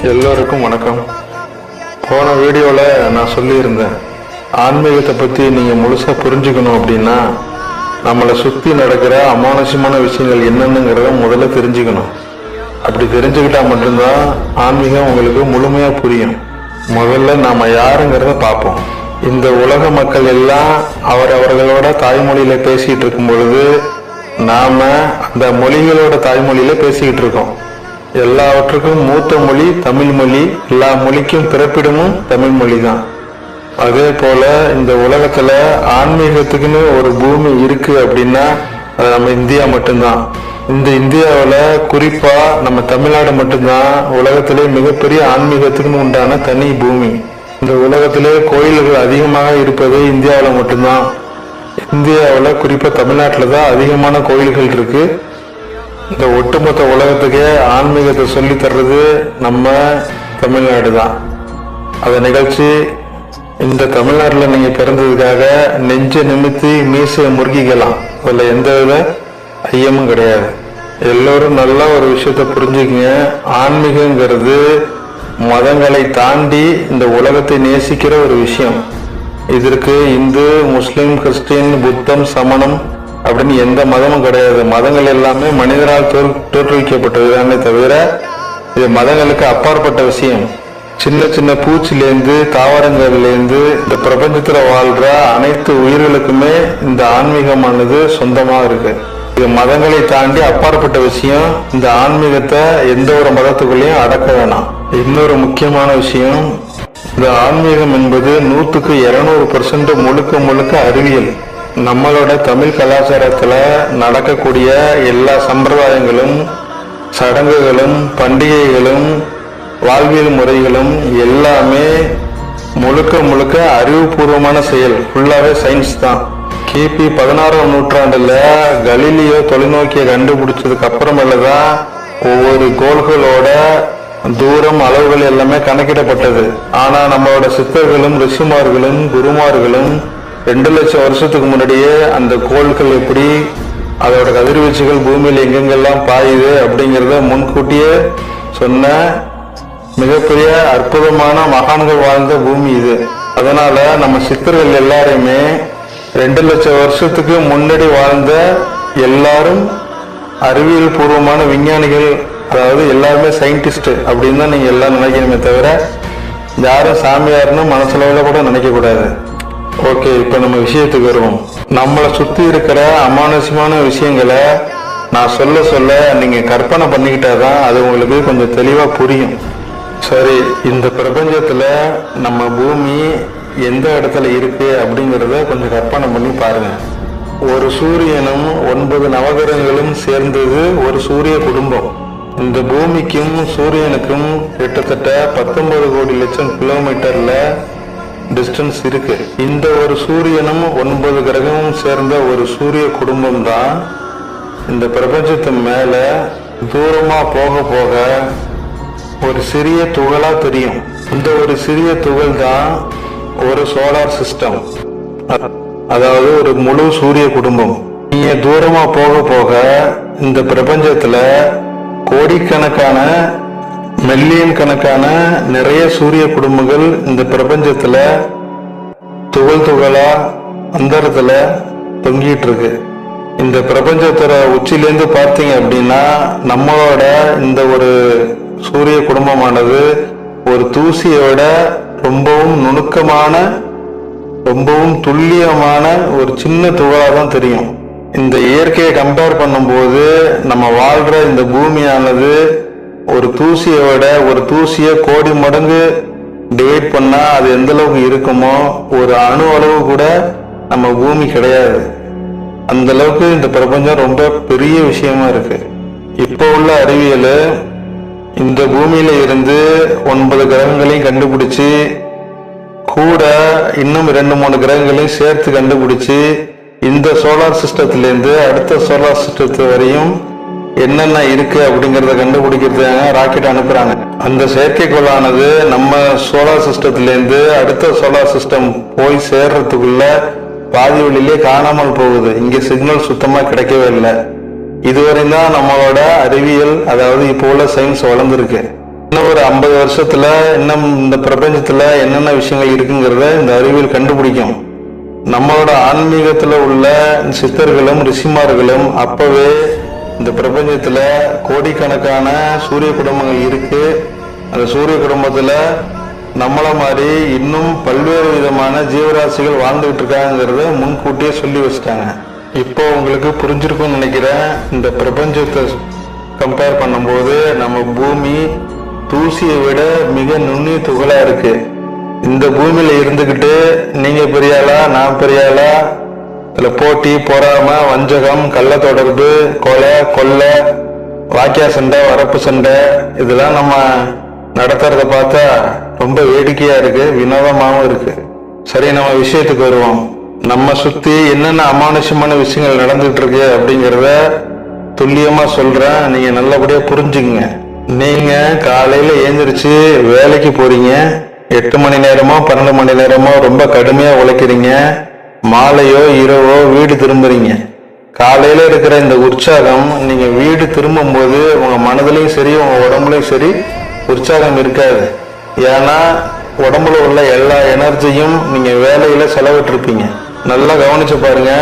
எல்லோருக்கும் வணக்கம். போன வீடியோவில் நான் சொல்லியிருந்தேன், ஆன்மீகத்தை பற்றி நீங்கள் முழுசாக புரிஞ்சுக்கணும் அப்படின்னா நம்மளை சுற்றி நடக்கிற அமானுஷ்யமான விஷயங்கள் என்னென்னுங்கிறத முதல்ல தெரிஞ்சுக்கணும். அப்படி தெரிஞ்சுக்கிட்டா மட்டும்தான் ஆன்மீகம் உங்களுக்கு முழுமையாக புரியும். முதல்ல நாம் யாருங்கிறத பார்ப்போம். இந்த உலக மக்கள் எல்லாம் அவரவர்களோட தாய்மொழியில பேசிகிட்டு இருக்கும் பொழுது நாம் அந்த மொழிகளோட தாய்மொழியில பேசிக்கிட்டு இருக்கோம். எல்லாவற்றுக்கும் மூத்த மொழி தமிழ் மொழி, எல்லா மொழிக்கும் பிறப்பிடமும் தமிழ் மொழி தான். அதே போல இந்த உலகத்துல ஆன்மீகத்துக்குன்னு ஒரு பூமி இருக்கு அப்படின்னா அது நம்ம இந்தியா மட்டும்தான். இந்த இந்தியாவில் குறிப்பா நம்ம தமிழ்நாடு மட்டும்தான் உலகத்திலே மிகப்பெரிய ஆன்மீகத்துக்குன்னு உண்டான தனி பூமி. இந்த உலகத்திலே கோயில்கள் அதிகமாக இருப்பது இந்தியாவில் மட்டும்தான். இந்தியாவில் குறிப்பா தமிழ்நாட்டில் தான் அதிகமான கோயில்கள் இருக்கு. இந்த ஒட்டுமொத்த உலகத்துக்கே ஆன்மீகத்தை சொல்லி தர்றது நம்ம தமிழ்நாடு தான். அதை நிகழ்ச்சி இந்த தமிழ்நாட்டில் நீங்கள் பிறந்ததுக்காக நெஞ்ச நிமித்தி மீசையை முறுக்கிக்கலாம், அதில் எந்தவித ஐயமும் கிடையாது. எல்லோரும் நல்லா ஒரு விஷயத்த புரிஞ்சுக்கங்க. ஆன்மீகங்கிறது மதங்களை தாண்டி இந்த உலகத்தை நேசிக்கிற ஒரு விஷயம். இதற்கு இந்து, முஸ்லிம், கிறிஸ்டின், புத்தம், சமணம் அப்படின்னு எந்த மதமும் கிடையாது. மதங்கள் எல்லாமே மனிதரால் தோற்றுவிக்கப்பட்டதுதானே தவிர இது மதங்களுக்கு அப்பாற்பட்ட விஷயம். சின்ன சின்ன பூச்சிலேருந்து தாவரங்கள்லேருந்து இந்த பிரபஞ்சத்துல வாழ்ற அனைத்து உயிர்களுக்குமே இந்த ஆன்மீகமானது சொந்தமாக இருக்கு. இது மதங்களை தாண்டி அப்பாற்பட்ட விஷயம். இந்த ஆன்மீகத்தை எந்த ஒரு மதத்துக்குள்ளேயும் அடக்க வேணாம். இன்னொரு முக்கியமான விஷயம், இந்த ஆன்மீகம் என்பது 100க்கு 200% முழுக்க அறிவியல். நம்மளோட தமிழ் கலாச்சாரத்துல நடக்கக்கூடிய எல்லா சம்பிரதாயங்களும், சடங்குகளும், பண்டிகைகளும், வாழ்வியல் முறைகளும் எல்லாமே முழுக்க அறிவுபூர்வமான செயல். ஃபுல்லாவே சயின்ஸ் தான். கிபி 16ஆம் நூற்றாண்டுல கலீலியோ தொலைநோக்கியை கண்டுபிடிச்சதுக்கு அப்புறமேலதான் ஒவ்வொரு கோள்களோட தூரம், அளவுகள் எல்லாமே கணக்கிடப்பட்டது. ஆனா நம்மளோட சித்தர்களும் ரிஷிமார்களும் குருமார்களும் 2 லட்சம் வருஷத்துக்கு முன்னாடியே அந்த கோள்கள் எப்படி, அதோட கதிர்வீச்சுகள் பூமியில் எங்கெங்கெல்லாம் பாயுது அப்படிங்கிறத முன்கூட்டியே சொன்ன மிகப்பெரிய அற்புதமான மகான்கள் வாழ்ந்த பூமி இது. அதனால நம்ம சித்தர்கள் எல்லாரையுமே 2 லட்சம் வருஷத்துக்கு முன்னாடி வாழ்ந்த எல்லாரும் அறிவியல் பூர்வமான விஞ்ஞானிகள், அதாவது எல்லாருமே சயின்டிஸ்ட் அப்படின்னு தான் நீங்க எல்லாம் நினைக்கணுமே தவிர யாரும் சாமியார்னு மனசுல கூட நினைக்க கூடாது. ஓகே, இப்ப நம்ம விஷயத்துக்கு வருவோம். நம்மளை சுத்தி இருக்கிற அமானுஷ்யமான விஷயங்களை நான் சொல்ல நீங்க கற்பனை பண்ணிக்கிட்டாதான் அது உங்களுக்கு கொஞ்சம் தெளிவா புரியும். சரி, இந்த பிரபஞ்சத்துல நம்ம பூமி எந்த இடத்துல இருக்கு அப்படிங்கிறத கொஞ்சம் கற்பனை பண்ணி பாருங்க. ஒரு சூரியனும் 9 நவகிரகங்களும் சேர்ந்தது ஒரு சூரிய குடும்பம். இந்த பூமிக்கும் சூரியனுக்கும் கிட்டத்தட்ட 19 கோடி லட்சம் கிலோமீட்டர்ல டிஸ்டன்ஸ் இருக்கு. இந்த ஒரு சூரியனும் 9 கிரகமும் சேர்ந்த ஒரு சூரிய குடும்பம் தான் இந்த பிரபஞ்சத்து மேல தூரமா போக ஒரு சிறிய துகளா தெரியும். இந்த ஒரு சிறிய துகள் தான் ஒரு சோலார் சிஸ்டம், அதாவது ஒரு முழு சூரிய குடும்பம். நீங்க தூரமா போக இந்த பிரபஞ்சத்துல கோடிக்கணக்கான, மில்லியன் கணக்கான நிறைய சூரிய குடும்பங்கள் இந்த பிரபஞ்சத்துல துகளா அந்தரத்துல தொங்கிட்டு இருக்கு. இந்த பிரபஞ்சத்தோட உச்சிலேருந்து பார்த்தீங்க அப்படின்னா நம்மளோட இந்த ஒரு சூரிய குடும்பமானது ஒரு தூசியோட ரொம்பவும் நுணுக்கமான, ரொம்பவும் துல்லியமான ஒரு சின்ன துகளா தான் தெரியும். இந்த இயற்கையை கம்பேர் பண்ணும்போது நம்ம வாழ்ற இந்த பூமியானது ஒரு தூசியை கோடி மடங்கு டிவைட் பண்ணா அது எந்த அளவுக்கு இருக்குமோ ஒரு அணு அளவு கூட நம்ம பூமி கிடையாது. அந்த அளவுக்கு இந்த பிரபஞ்சம் ரொம்ப பெரிய விஷயமா இருக்கு. இப்போ உள்ள அறிவியல் இந்த பூமியில இருந்து 9 கிரகங்களையும் கண்டுபிடிச்சு கூட இன்னும் 2-3 கிரகங்களையும் சேர்த்து கண்டுபிடிச்சு இந்த சோலார் சிஸ்டத்திலேருந்து அடுத்த சோலார் சிஸ்டத்து வரையும் என்னென்ன இருக்கு அப்படிங்கறத கண்டுபிடிக்கிறதுக்காக ராக்கெட் அனுப்புறாங்க. அந்த செயற்கைக்கோளானது நம்ம சோலார் சிஸ்டத்திலேருந்து அடுத்த சோலார் சிஸ்டம் போய் சேர்றதுக்குள்ள பாதி வழியிலே காணாமல் போகுது. இங்க சிக்னல் சுத்தமா கிடைக்கவே இல்லை. இதுவரை தான் நம்மளோட அறிவியல், அதாவது இப்போ உள்ள சயின்ஸ் வளர்ந்துருக்கு. இன்னும் ஒரு 50 வருஷத்துல இன்னும் இந்த பிரபஞ்சத்துல என்னென்ன விஷயங்கள் இருக்குங்கிறத இந்த அறிவியல் கண்டுபிடிக்கும். நம்மளோட ஆன்மீகத்துல உள்ள சித்தர்களும் ரிஷிமார்களும் அப்பவே இந்த பிரபஞ்சத்துல கோடிக்கணக்கான சூரிய குடும்பங்கள் இருக்கு. அந்த சூரிய குடும்பத்துல நம்மள மாதிரி இன்னும் பல்வேறு விதமான ஜீவராசிகள் வாழ்ந்துகிட்டு இருக்காங்கிறத முன்கூட்டியே சொல்லி வச்சுட்டாங்க. இப்போ உங்களுக்கு புரிஞ்சிருக்கும்னு நினைக்கிறேன். இந்த பிரபஞ்சத்தை கம்பேர் பண்ணும்போது நம்ம பூமி தூசியை விட மிக நுண்ணிய துகளா இருக்கு. இந்த பூமியில இருந்துகிட்டு நீங்க பெரியாளா நான் பெரியாளா, இதுல போட்டி பொறாம வஞ்சகம் கள்ள தொடர்பு கொலை கொள்ளை வாக்கியா சண்டை வரப்பு சண்டை இதெல்லாம் நம்ம நடத்துறத பார்த்தா ரொம்ப வேடிக்கையா இருக்கு, வினோதமாகவும் இருக்கு. சரி, நம்ம விஷயத்துக்கு வருவோம். நம்ம சுத்தி என்னென்ன அமானுஷமான விஷயங்கள் நடந்துட்டு இருக்கு அப்படிங்கிறத துல்லியமா சொல்றேன், நீங்க நல்லபடியா புரிஞ்சுக்குங்க. நீங்க காலையில எழுந்திரிச்சு வேலைக்கு போறீங்க. 8 மணி நேரமோ 12 மணி நேரமோ ரொம்ப கடுமையா உழைக்கிறீங்க. மாலையோ இரவோ வீடு திரும்புறீங்க. காலையில இருக்கிற இந்த உற்சாகம் நீங்க வீடு திரும்பும் போது உங்க மனதிலையும் சரி உங்க உடம்புலையும் சரி உற்சாகம் இருக்காது. ஏன்னா உடம்புல உள்ள எல்லா எனர்ஜியும் நீங்க வேலையில செலவிட்டு இருப்பீங்க. நல்லா கவனிச்சு பாருங்க.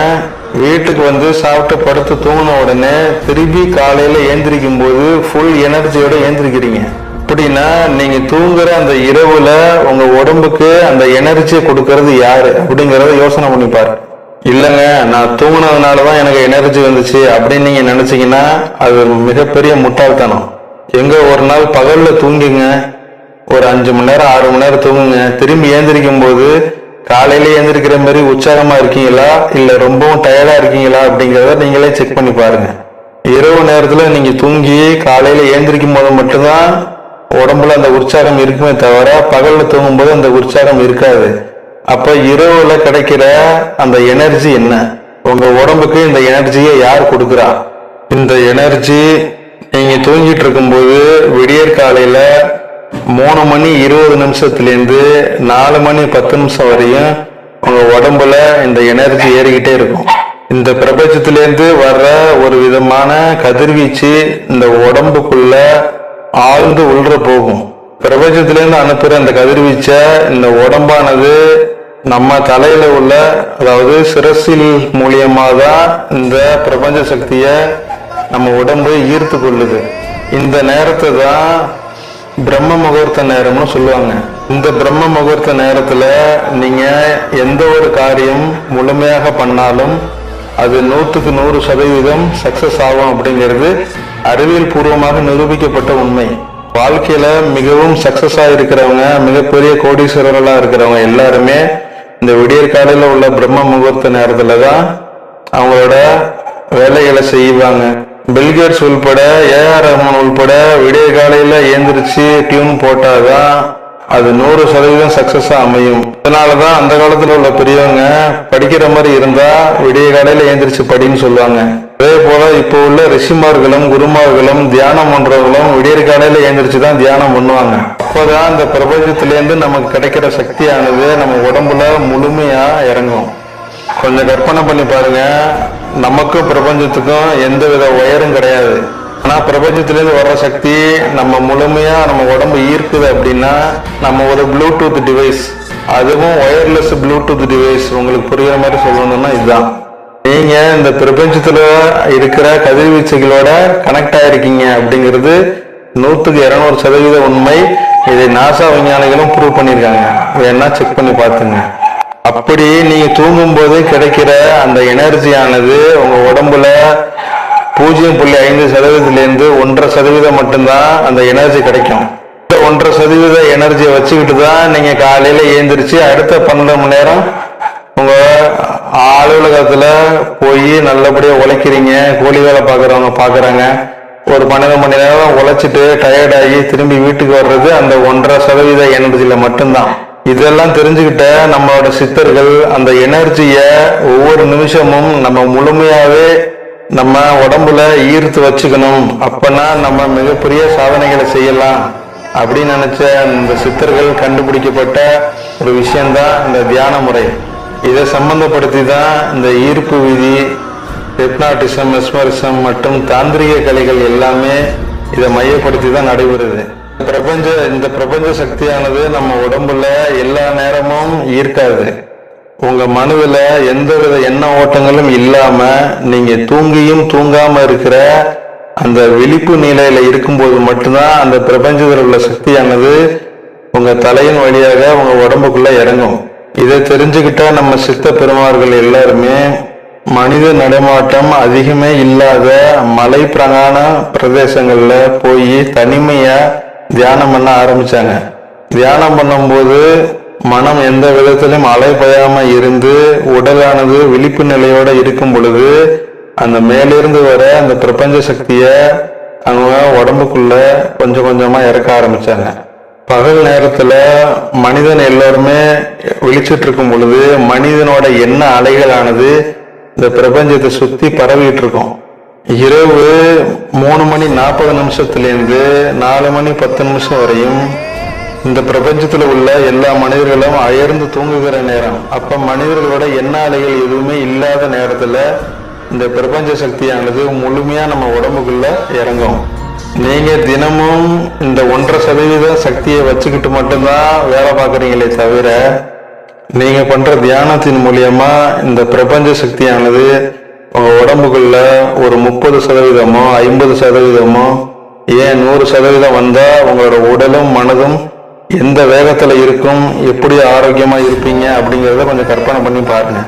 வீட்டுக்கு வந்து சாப்பிட்டு படுத்து தூங்கின உடனே திருப்பி காலையில ஏந்திரிக்கும் போது ஃபுல் எனர்ஜியோட ஏந்திரிக்கிறீங்க. அப்படின்னா நீங்க தூங்குற அந்த இரவுல உங்க உடம்புக்கு அந்த எனர்ஜியை கொடுக்கறது யாரு அப்படிங்கறத யோசனை பண்ணி பாரு. இல்லைங்க நான் தூங்கினதுனாலதான் எனக்கு எனர்ஜி வந்துச்சு அப்படின்னு நீங்க நினைச்சீங்கன்னா அது மிகப்பெரிய முட்டாள்தனம். எங்க ஒரு நாள் பகல்ல தூங்குங்க, ஒரு 5 மணி நேரம் 6 மணி நேரம் தூங்குங்க. திரும்பி ஏந்திரிக்கும் போது காலையில ஏந்திரிக்கிற மாதிரி உற்சாகமா இருக்கீங்களா இல்ல ரொம்பவும் டயர்டா இருக்கீங்களா அப்படிங்கிறத நீங்களே செக் பண்ணி பாருங்க. இரவு நேரத்துல நீங்க தூங்கி காலையில ஏந்திரிக்கும் போது மட்டும்தான் உடம்புல அந்த உற்சாகம் இருக்குமே தவிர பகல்ல தூங்கும் போது அந்த உற்சாகம் இருக்காது. அப்ப இரவுல கிடைக்கிற அந்த எனர்ஜி என்ன? உங்க உடம்புக்கு இந்த எனர்ஜியை யார் கொடுக்குறா? இந்த எனர்ஜி நீங்க தூங்கிட்டு இருக்கும்போது விடியற் காலையில 3 மணி 20 நிமிஷத்துலேருந்து 4 மணி 10 நிமிஷம் வரையும் உங்க உடம்புல இந்த எனர்ஜி ஏறிக்கிட்டே இருக்கும். இந்த பிரபஞ்சத்திலேருந்து வர்ற ஒரு விதமான கதிர்வீச்சு இந்த உடம்புக்குள்ள ஆழ்ந்து உள்ற போகும். பிரபஞ்சத்திலேருந்து அனுப்புற அந்த கதிர்வீச்ச இந்த உடம்பானது நம்ம தலையில உள்ள அதாவது சிரசில் மூலியமா தான் இந்த பிரபஞ்ச சக்திய நம்ம உடம்பு ஈர்த்து கொள்ளுது. இந்த நேரத்தை தான் பிரம்ம முகூர்த்த நேரம்னு சொல்லுவாங்க. இந்த பிரம்ம முகூர்த்த நேரத்துல நீங்க எந்த ஒரு காரியம் முழுமையாக பண்ணாலும் அது 100க்கு 100% சக்சஸ் ஆகும் அப்படிங்கிறது அறிவியல் பூர்வமாக நிரூபிக்கப்பட்ட உண்மை. வாழ்க்கையில மிகவும் சக்சஸ் ஆகிருக்கிறவங்க, மிகப்பெரிய கோடீஸ்வரர்களா இருக்கிறவங்க எல்லாருமே இந்த விடியற் காலையில உள்ள பிரம்ம முகூர்த்த நேரத்துல தான் அவங்களோட வேலைகளை செய்வாங்க. பில்கேட்ஸ் உள்பட ஏஆர் ரஹ்மான் உள்பட விடிய காலையில ஏந்திரிச்சு டியூன் போட்டாதான் அது 100% சக்சஸா அமையும். அதனாலதான் அந்த காலத்துல உள்ள பெரியவங்க படிக்கிற மாதிரி இருந்தா விடிய காலையில ஏந்திரிச்சு படின்னு சொல்லுவாங்க. அதே போல இப்போ உள்ள ரிஷிமார்களும் குருமார்களும் தியானம் பண்றவங்களும் விடியற் காலையில ஏந்திரிச்சுதான் தியானம் பண்ணுவாங்க. அப்போதான் இந்த பிரபஞ்சத்திலேருந்து நமக்கு கிடைக்கிற சக்தியானது நம்ம உடம்புல முழுமையா இறங்கும். கொஞ்சம் கற்பனை பண்ணி பாருங்க. நமக்கும் பிரபஞ்சத்துக்கும் எந்த வித ஒயரும் கிடையாது. ஆனா பிரபஞ்சத்திலேருந்து வர்ற சக்தி நம்ம முழுமையா நம்ம உடம்பு ஈர்க்குது அப்படின்னா நம்ம ஒரு ப்ளூடூத் டிவைஸ், அதுவும் ஒயர்லெஸ் ப்ளூடூத் டிவைஸ். உங்களுக்கு புரியுற மாதிரி சொல்லணும்னா இதுதான். நீங்க இந்த பிரபஞ்சத்துல இருக்கிற கதிர்வீச்சுகளோட கனெக்ட் ஆயிருக்கீங்க அப்படிங்கிறது 100க்கு 200% உண்மை. இதை நாசா விஞ்ஞானிகளும் ப்ரூவ் பண்ணியிருக்காங்க. வேணா செக் பண்ணி பார்த்துங்க. அப்படி நீங்க தூங்கும் போது கிடைக்கிற அந்த எனர்ஜியானது உங்க உடம்புல 0.5%லேருந்து 1.5% மட்டும்தான் அந்த எனர்ஜி கிடைக்கும். இந்த 1.5% எனர்ஜியை வச்சுக்கிட்டு தான் நீங்க காலையில ஏந்திரிச்சு அடுத்த 12 மணி நேரம் உங்க அலுவலகத்துல போய் நல்லபடியா உழைக்கிறீங்க. கூலி வேலை பாக்குறவங்க பாக்குறாங்க. ஒரு 12 மணி நேரம் உழைச்சிட்டு டயர்டாகி திரும்பி வீட்டுக்கு வர்றது அந்த 1.5% எனர்ஜியில மட்டும்தான். இதெல்லாம் தெரிஞ்சுக்கிட்ட நம்மளோட சித்தர்கள் அந்த எனர்ஜிய ஒவ்வொரு நிமிஷமும் நம்ம முழுமையாவே நம்ம உடம்புல ஈர்த்து வச்சுக்கணும். அப்பனா நம்ம மிகப்பெரிய சாதனைகளை செய்யலாம் அப்படின்னு நினைச்ச இந்த சித்தர்கள் கண்டுபிடிக்கப்பட்ட ஒரு விஷயம்தான் இந்த தியான முறை. இதை சம்பந்தப்படுத்தி தான் இந்த ஈர்ப்பு விதி, ஹிப்னாட்டிசம், மெஸ்மரிசம் மற்றும் தாந்திரிக கலைகள் எல்லாமே இதை மையப்படுத்தி தான் நடைபெறுது. இந்த பிரபஞ்ச சக்தியானது நம்ம உடம்புல எல்லா நேரமும் ஈர்க்காது. உங்க மனதுல எந்தவித எண்ண ஓட்டங்களும் இல்லாம நீங்க தூங்கியும் தூங்காம இருக்கிற அந்த விழிப்பு நிலையில இருக்கும்போது மட்டும்தான் அந்த பிரபஞ்சத்தில் உள்ள சக்தியானது உங்க தலையின் வழியாக உங்க உடம்புக்குள்ள இறங்கும். இதை தெரிஞ்சுக்கிட்டா நம்ம சித்த பெருமார்கள் எல்லாருமே மனித நடமாட்டம் அதிகமே இல்லாத மலை பிரகாண பிரதேசங்கள்ல போய் தனிமையா தியானம் பண்ண ஆரம்பிச்சாங்க. தியானம் பண்ணும்போது மனம் எந்த விதத்திலும் அலைபயாம இருந்து உடலானது விழிப்பு நிலையோட இருக்கும் பொழுது அந்த மேலிருந்து வர அந்த பிரபஞ்ச சக்திய அவங்க உடம்புக்குள்ள கொஞ்சம் கொஞ்சமா இறக்க ஆரம்பிச்சாங்க. பகல் நேரத்துல மனிதன் எல்லாருமே விழிச்சிட்டு இருக்கும் பொழுது மனிதனோட எண்ண அலைகளானது இந்த பிரபஞ்சத்தை சுத்தி பரவிட்டு இருக்கும். இரவு 3:40 4:10 வரையும் இந்த பிரபஞ்சத்துல உள்ள எல்லா மனிதர்களும் அயர்ந்து தூங்குகிற நேரம். அப்ப மனிதர்களோட எண்ண அலைகள் எதுவுமே இல்லாத நேரத்துல இந்த பிரபஞ்ச சக்தியானது முழுமையா நம்ம உடம்புக்குள்ள இறங்கும். நீங்க தினமும் இந்த 1.5% சக்தியை வச்சுக்கிட்டு மட்டும்தான் வேலை பார்க்குறீங்களே தவிர நீங்க பண்ற தியானத்தின் மூலியமா இந்த பிரபஞ்ச சக்தியானது உங்க உடம்புக்குள்ள ஒரு 30%, 50%, ஏன் 100% வந்தா உங்களோட உடலும் மனதும் எந்த வேகத்துல இருக்கும், எப்படி ஆரோக்கியமா இருப்பீங்க அப்படிங்கிறத கொஞ்சம் கற்பனை பண்ணி பாருங்க.